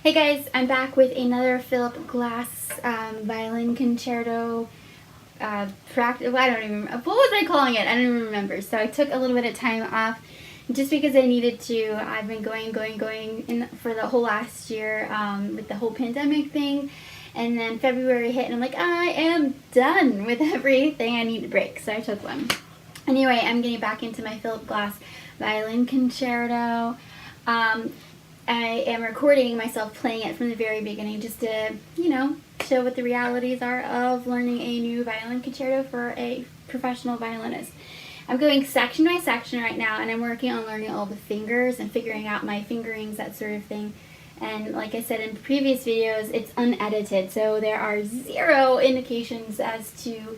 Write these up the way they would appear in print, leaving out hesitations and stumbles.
Hey guys, I'm back with another Philip Glass violin concerto practice. Well, I don't even remember. What was I calling it? I don't even remember. So I took a little bit of time off just because I needed to. I've been going for the whole last year with the whole pandemic thing. And then February hit and I'm like, I am done with everything. I need a break. So I took one. Anyway, I'm getting back into my Philip Glass violin concerto. I am recording myself playing it from the very beginning just to, show what the realities are of learning a new violin concerto for a professional violinist. I'm going section by section right now, and I'm working on learning all the fingers and figuring out my fingerings, that sort of thing. And like I said in previous videos, it's unedited, so there are zero indications as to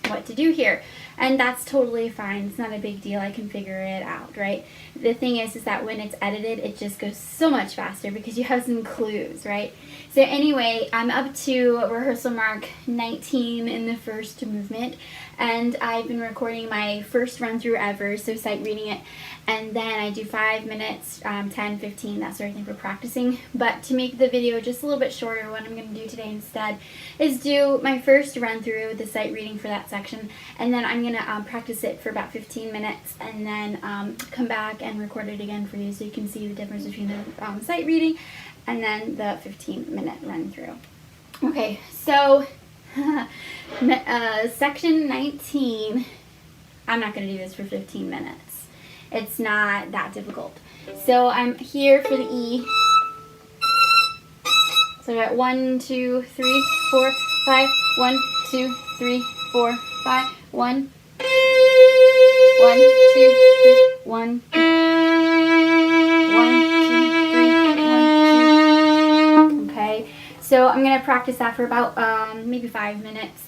what to do here, and that's totally fine. It's not a big deal. I can figure it out, right? The thing is that when it's edited, it just goes so much faster because you have some clues, right? So anyway, I'm up to rehearsal mark 19 in the first movement, and I've been recording my first run through ever, so sight reading it, and then I do 5 minutes, 10, 15, that sort of thing for practicing. But to make the video just a little bit shorter, what I'm going to do today instead is do my first run through the sight reading for that section, and then I'm going to practice it for about 15 minutes, and then come back and record it again for you so you can see the difference between the sight reading and then the 15-minute run through. Okay, so section 19, I'm not going to do this for 15 minutes. It's not that difficult. So I'm here for the E. So I got 1, 2, 3, 4, 5. 1, 2, 3, 4, 5. 1, 1, 2, 3, 1. 1, 2, 3, 1, 2. Okay. So I'm going to practice that for about maybe 5 minutes,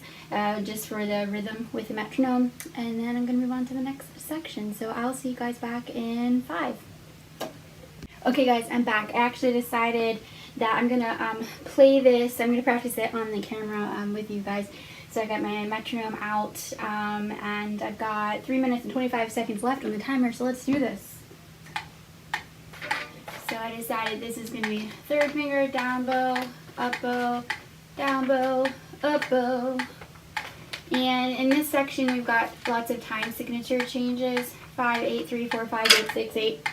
just for the rhythm with the metronome, and then I'm going to move on to the next section. So I'll see you guys back in 5. Okay guys, I'm back. I actually decided that I'm going to play this. I'm going to practice it on the camera with you guys. So I got my metronome out, and I've got 3 minutes and 25 seconds left on the timer, so let's do this. So I decided this is going to be third finger, down bow, up bow, down bow, up bow. And in this section we've got lots of time signature changes. 5, 8, 3, 4, 5, 8, 6, 8.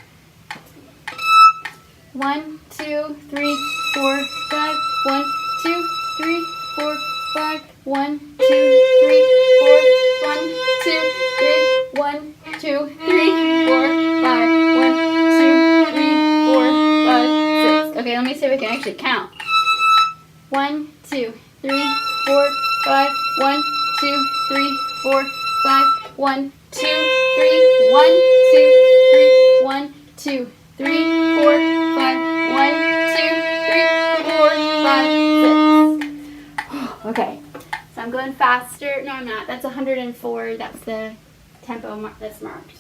1, 2, 3, 4, 5. 1, 2, 3, 4, 5. 1, 2, 3, 4. 1, 2, 3. 1, 2, 3, 4, 5. 1, 2, 3, 4, 5, 6. Okay, let me see if I can actually count. 1, 2, 3, 4, 5. 1, 2, 3, 4, 5. 1, 2, 3. 1, 2, 3. 1, 2, 3, 4, 5. 1, 2, 3, 4, 5, 6. Okay, so I'm going faster. No, I'm not. That's 104. That's the tempo that's marked.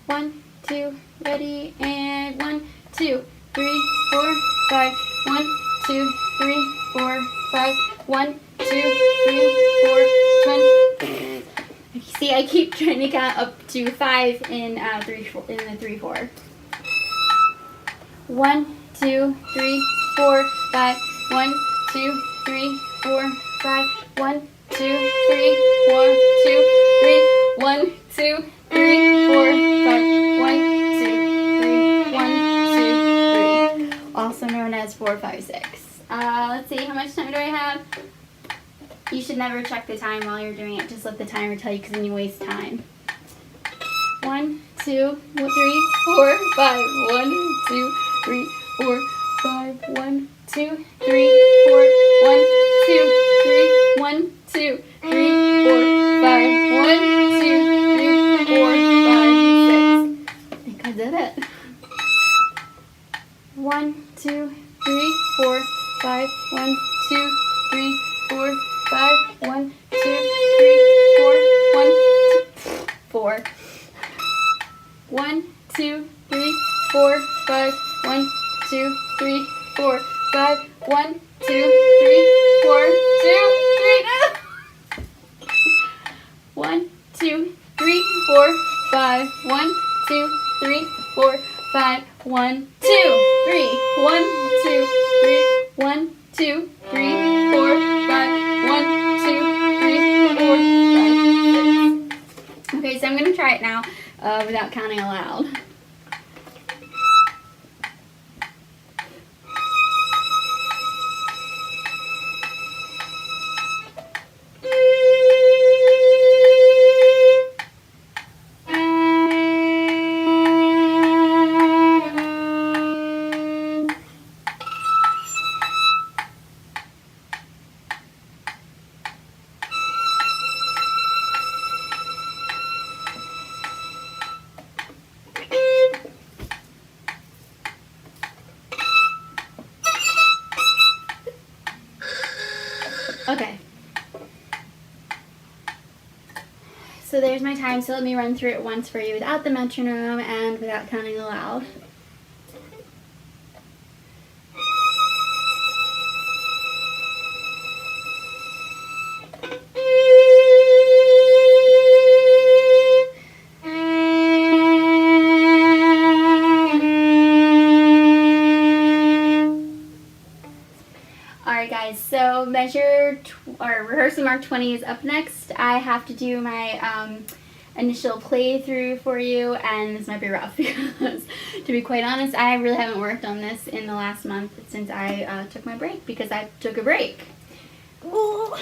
1, 2, ready, and 1, 2, 3, 4, 5. 1, 2, 3, 4, 5. 1, 2, 3, 4, 1. See, I keep trying to count up to 5 in the 3, 4. 1, 2, 3, 4, 5. 1, 2, 3, 4, 5. 1, 2, 3, 4, 2, 3. 1, 2, 3, 4, 5. 1, 2, 3, 1, 2, 3. Also known as 4, 5, 6. Let's see, how much time do I have? You should never check the time while you're doing it. Just let the timer tell you, because then you waste time. 1, 2, 3, 4, 5. 1, 2, 3, 4, 5. 1, 2, 3, 4. 1, 2, 3. 1, 2, 3, 4, 5. 1, 2, 3, 4, 5, 6. I think I did it. 1, 2, 3, 4, 5. 1, 2, 3, 4, 5. 1, 2, 3, 4. 1, 2, 4. 1, 2, 3, 4, 5. 1, 2, 3, 4, 5. 1, 2, 3, 4, 2, 3. 1, 2, 3, 4, 5. 1, 2, 3, 4, 5, 1, 2, 3, 1, 2, 3, 1, 2, 3, 4, 5, 1, 2, 3, 4, 5, 6. Okay, so I'm gonna try it now without counting aloud. Okay. So there's my time, so let me run through it once for you without the metronome and without counting aloud. Alright guys, so rehearsal mark 20 is up next. I have to do my initial playthrough for you, and this might be rough because, to be quite honest, I really haven't worked on this in the last month since I took my break, because I took a break. Ooh.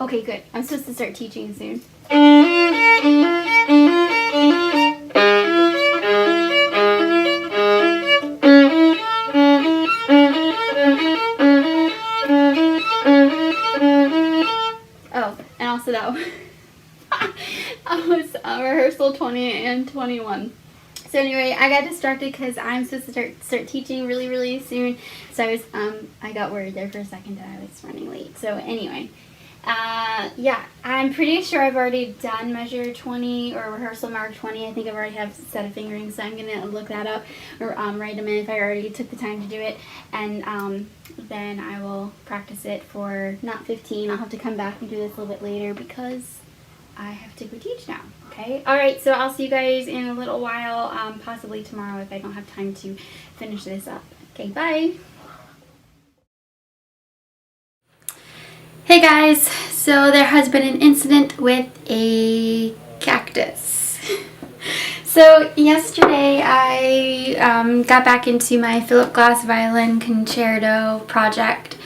Okay, good. I'm supposed to start teaching soon. Oh, and also that was rehearsal 20 and 21. So anyway, I got distracted because I'm supposed to start teaching really soon. So I got worried there for a second that I was running late. So anyway. Yeah, I'm pretty sure I've already done measure 20 or rehearsal mark 20. I think I've already have a set of fingerings, so I'm going to look that up or write them in if I already took the time to do it. And then I will practice it for not 15. I'll have to come back and do this a little bit later because I have to go teach now. Okay? Alright, so I'll see you guys in a little while, possibly tomorrow if I don't have time to finish this up. Okay, bye! Hey guys, so there has been an incident with a cactus. So yesterday I got back into my Philip Glass Violin Concerto project,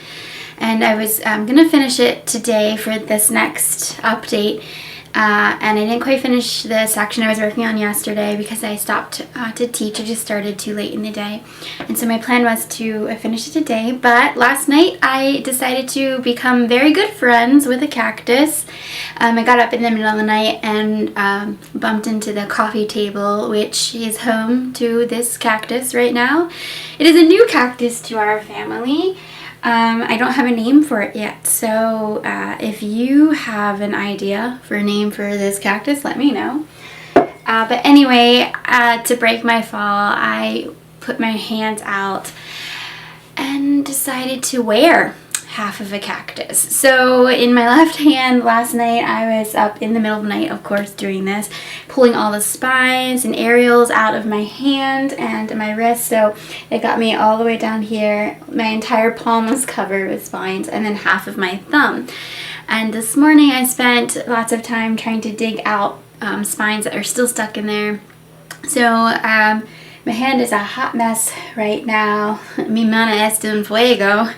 and I was going to finish it today for this next update. And I didn't quite finish the section I was working on yesterday because I stopped to teach. I just started too late in the day. And so my plan was to finish it today. But last night I decided to become very good friends with a cactus. I got up in the middle of the night and bumped into the coffee table, which is home to this cactus right now. It is a new cactus to our family. I don't have a name for it yet, so if you have an idea for a name for this cactus, let me know. But anyway, to break my fall, I put my hands out and decided to wear half of a cactus. So in my left hand last night, I was up in the middle of the night, of course, doing this, pulling all the spines and areoles out of my hand and my wrist. So it got me all the way down here. My entire palm was covered with spines, and then half of my thumb. And this morning I spent lots of time trying to dig out spines that are still stuck in there. So my hand is a hot mess right now. Mi mano está en fuego.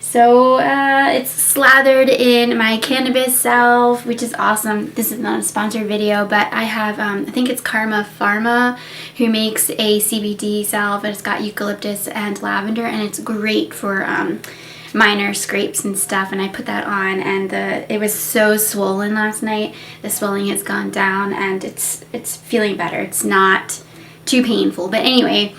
So it's slathered in my cannabis salve, which is awesome. This is not a sponsored video, but I have, I think it's Karma Pharma, who makes a CBD salve, and it's got eucalyptus and lavender, and it's great for minor scrapes and stuff, and I put that on, and it was so swollen last night. The swelling has gone down, and it's feeling better. It's not too painful. But anyway,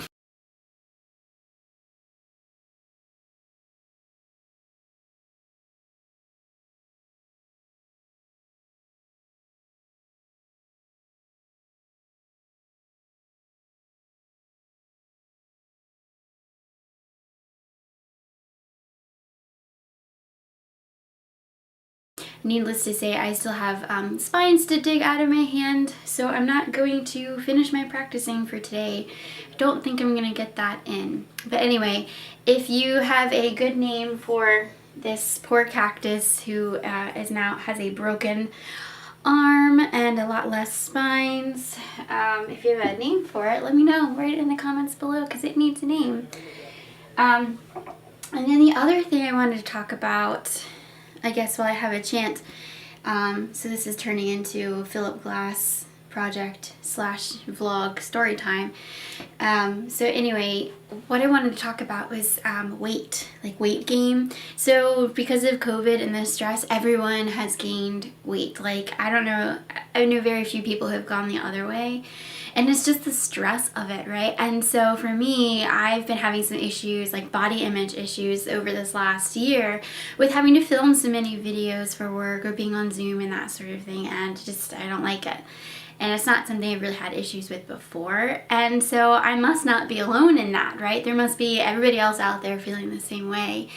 needless to say, I still have spines to dig out of my hand, so I'm not going to finish my practicing for today. I don't think I'm going to get that in. But anyway, if you have a good name for this poor cactus who has a broken arm and a lot less spines, if you have a name for it, let me know. Write it in the comments below because it needs a name. And then the other thing I wanted to talk about, I guess while I have a chance, so this is turning into Philip Glass project / vlog story time. So anyway, what I wanted to talk about was weight gain. So because of COVID and the stress, everyone has gained weight. Like, I don't know, I know very few people who have gone the other way. And it's just the stress of it, right? And so for me, I've been having some issues, like body image issues over this last year with having to film so many videos for work or being on Zoom and that sort of thing. And just, I don't like it. And it's not something I've really had issues with before. And so I must not be alone in that, right? There must be everybody else out there feeling the same way.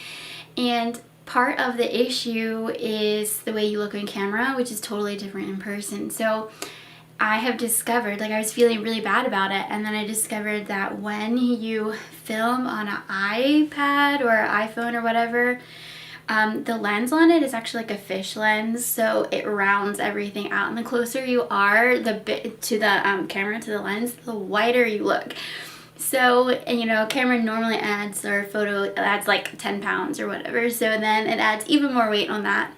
And part of the issue is the way you look on camera, which is totally different in person. So I have discovered, like, I was feeling really bad about it, and then I discovered that when you film on an iPad or iPhone or whatever, the lens on it is actually like a fish lens, so it rounds everything out, and the closer you are to the camera, to the lens, the wider you look. So, and you know, camera normally adds, or photo adds like 10 pounds or whatever, so then it adds even more weight on that.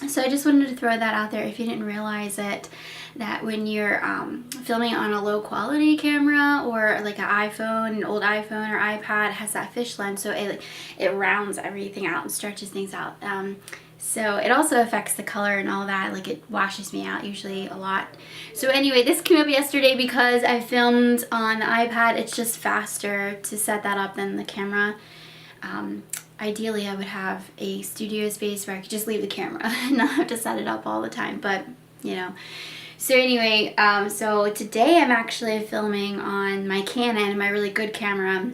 So I just wanted to throw that out there if you didn't realize it, that when you're filming on a low quality camera or like an old iPhone or iPad, has that fish lens, so it rounds everything out and stretches things out. So it also affects the color and all that, like it washes me out usually a lot. So anyway, this came up yesterday because I filmed on the iPad. It's just faster to set that up than the camera. Ideally, I would have a studio space where I could just leave the camera and not have to set it up all the time, but you know. So anyway, so today I'm actually filming on my Canon, my really good camera,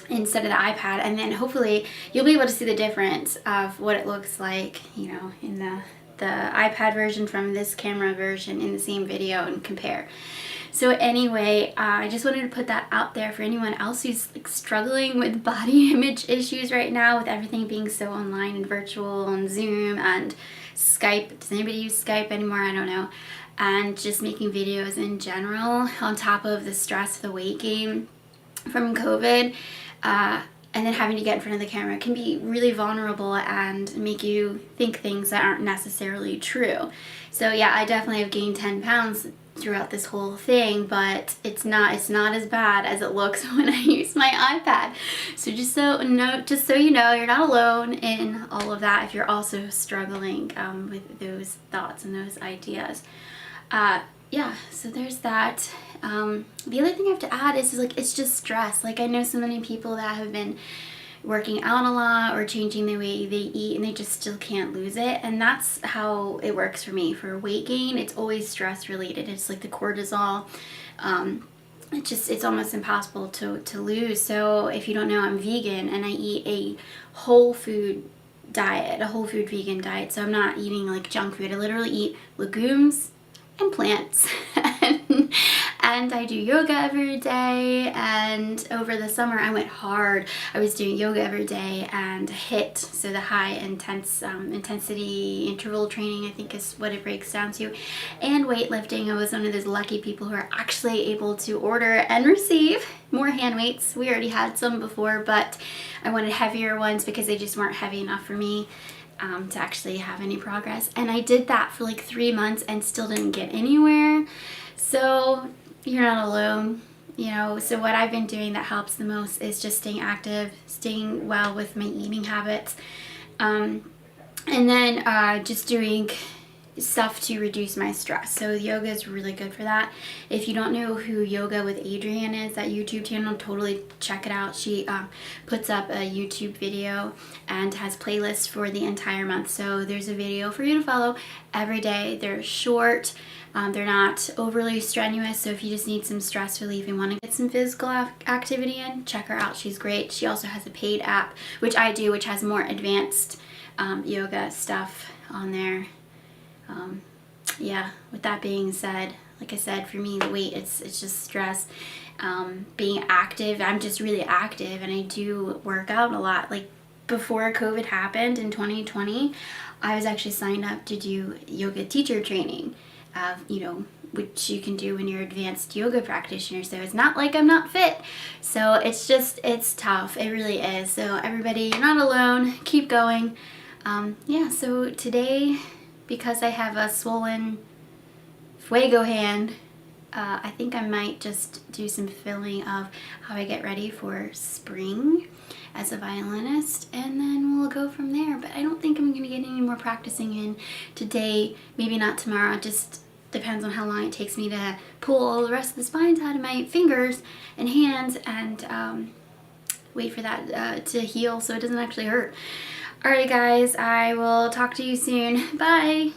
instead of the iPad, and then hopefully you'll be able to see the difference of what it looks like, you know, in the iPad version from this camera version in the same video and compare. So anyway, I just wanted to put that out there for anyone else who's like struggling with body image issues right now, with everything being so online and virtual on Zoom and Skype. Does anybody use Skype anymore? I don't know. And just making videos in general, on top of the stress of the weight gain from COVID, and then having to get in front of the camera can be really vulnerable and make you think things that aren't necessarily true. So yeah, I definitely have gained 10 pounds throughout this whole thing, but it's not as bad as it looks when I use my iPad. So just so you know, you're not alone in all of that if you're also struggling with those thoughts and those ideas. Yeah, so there's that. The other thing I have to add is like, it's just stress. Like, I know so many people that have been working out a lot or changing the way they eat, and they just still can't lose it. And that's how it works for me. For weight gain, it's always stress related. It's like the cortisol. It's almost impossible to lose. So if you don't know, I'm vegan and I eat a whole food diet, a whole food vegan diet. So I'm not eating like junk food. I literally eat legumes and plants. And I do yoga every day, and over the summer I went hard. I was doing yoga every day and HIIT, so the high intensity interval training, I think is what it breaks down to, and weightlifting. I was one of those lucky people who are actually able to order and receive more hand weights. We already had some before, but I wanted heavier ones because they just weren't heavy enough for me to actually have any progress. And I did that for like 3 months and still didn't get anywhere. So you're not alone, you know. So what I've been doing that helps the most is just staying active, staying well with my eating habits, And then just doing stuff to reduce my stress. So yoga is really good for that. If you don't know who Yoga with Adrienne is, that YouTube channel, totally check it out. She puts up a YouTube video and has playlists for the entire month. So there's a video for you to follow every day. They're short. They're not overly strenuous, so if you just need some stress relief and want to get some physical activity in, check her out. She's great. She also has a paid app, which I do, which has more advanced yoga stuff on there. Yeah, with that being said, like I said, for me, the weight, it's just stress. Being active, I'm just really active, and I do work out a lot. Like before COVID happened in 2020, I was actually signed up to do yoga teacher training, you know, which you can do when you're advanced yoga practitioner. So it's not like I'm not fit. So it's just, it's tough. It really is. So everybody, you're not alone. Keep going. Yeah, so today, because I have a swollen fuego hand, I think I might just do some filling of how I get ready for spring as a violinist, and then we'll go from there. But I don't think I'm going to get any more practicing in today, maybe not tomorrow. It just depends on how long it takes me to pull all the rest of the spines out of my fingers and hands and wait for that to heal so it doesn't actually hurt. Alright guys, I will talk to you soon. Bye!